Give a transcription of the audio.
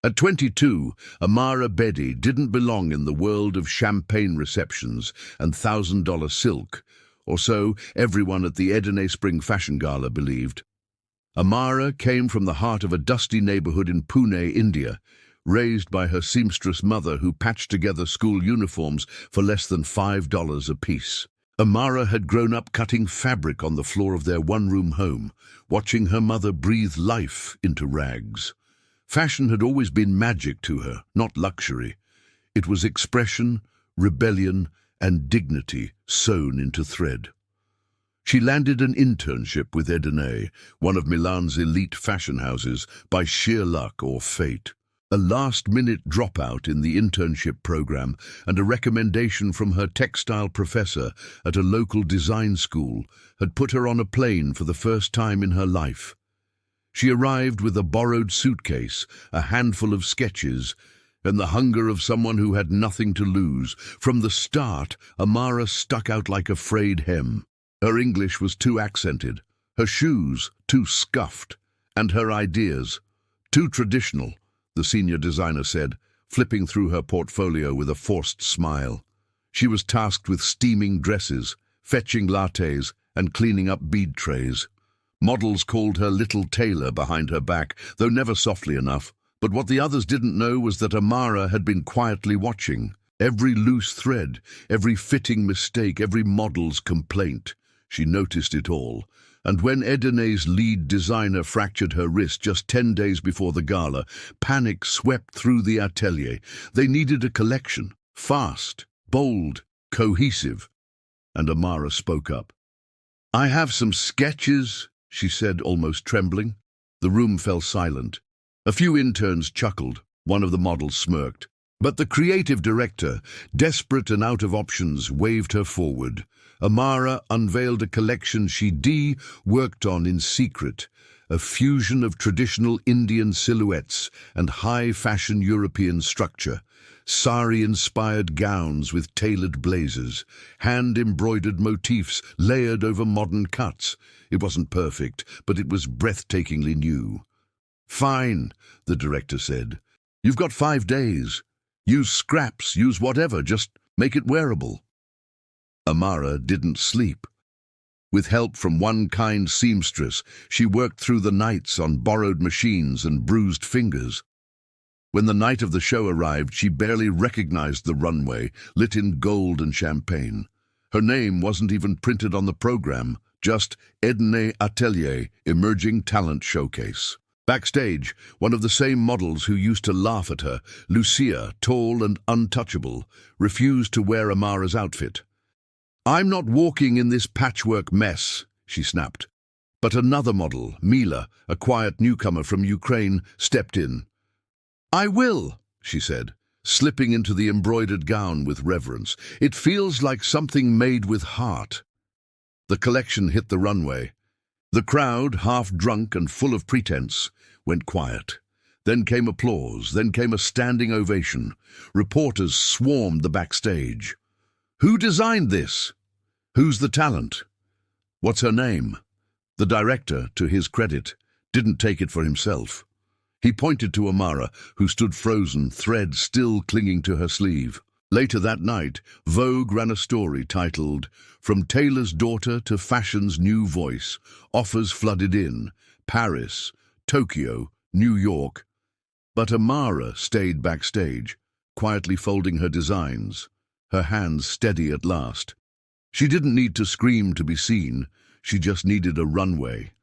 At 22, Amara Bedi didn't belong in the world of champagne receptions and $1,000 silk, or so everyone at the Edene Spring Fashion Gala believed. Amara came from the heart of a dusty neighborhood in Pune, India, raised by her seamstress mother who patched together school uniforms for less than $5 apiece. Amara had grown up cutting fabric on the floor of their one-room home, watching her mother breathe life into rags. Fashion had always been magic to her, not luxury. It was expression, rebellion, and dignity sewn into thread. She landed an internship with Edene, one of Milan's elite fashion houses, by sheer luck or fate. A last-minute dropout in the internship program and a recommendation from her textile professor at a local design school had put her on a plane for the first time in her life. She arrived with a borrowed suitcase, a handful of sketches, and the hunger of someone who had nothing to lose. From the start, Amara stuck out like a frayed hem. Her English was too accented, her shoes too scuffed, and her ideas too traditional, the senior designer said, flipping through her portfolio with a forced smile. She was tasked with steaming dresses, fetching lattes, and cleaning up bead trays. Models called her Little Tailor behind her back, though never softly enough. But what the others didn't know was that Amara had been quietly watching. Every loose thread, every fitting mistake, every model's complaint. She noticed it all. And when Edene's lead designer fractured her wrist just 10 days before the gala, panic swept through the atelier. They needed a collection, fast, bold, cohesive. And Amara spoke up. "I have some sketches," she said, almost trembling. The room fell silent. A few interns chuckled. One of the models smirked. But the creative director, desperate and out of options, waved her forward. Amara unveiled a collection she worked on in secret, a fusion of traditional Indian silhouettes and high-fashion European structure. Sari-inspired gowns with tailored blazers, hand-embroidered motifs layered over modern cuts. It wasn't perfect, but it was breathtakingly new. "Fine," the director said. "You've got 5 days. Use scraps, use whatever, just make it wearable." Amara didn't sleep. With help from one kind seamstress, she worked through the nights on borrowed machines and bruised fingers. When the night of the show arrived, she barely recognized the runway, lit in gold and champagne. Her name wasn't even printed on the program, just Edene Atelier, Emerging Talent Showcase. Backstage, one of the same models who used to laugh at her, Lucia, tall and untouchable, refused to wear Amara's outfit. "I'm not walking in this patchwork mess," she snapped. But another model, Mila, a quiet newcomer from Ukraine, stepped in. "I will," she said, slipping into the embroidered gown with reverence. "It feels like something made with heart." The collection hit the runway. The crowd, half drunk and full of pretense, went quiet. Then came applause, then came a standing ovation. Reporters swarmed the backstage. "Who designed this? Who's the talent? What's her name?" The director, to his credit, didn't take it for himself. He pointed to Amara, who stood frozen, thread still clinging to her sleeve. Later that night, Vogue ran a story titled, "From Tailor's Daughter to Fashion's New Voice, Offers Flooded In, Paris, Tokyo, New York." But Amara stayed backstage, quietly folding her designs, her hands steady at last. She didn't need to scream to be seen, she just needed a runway.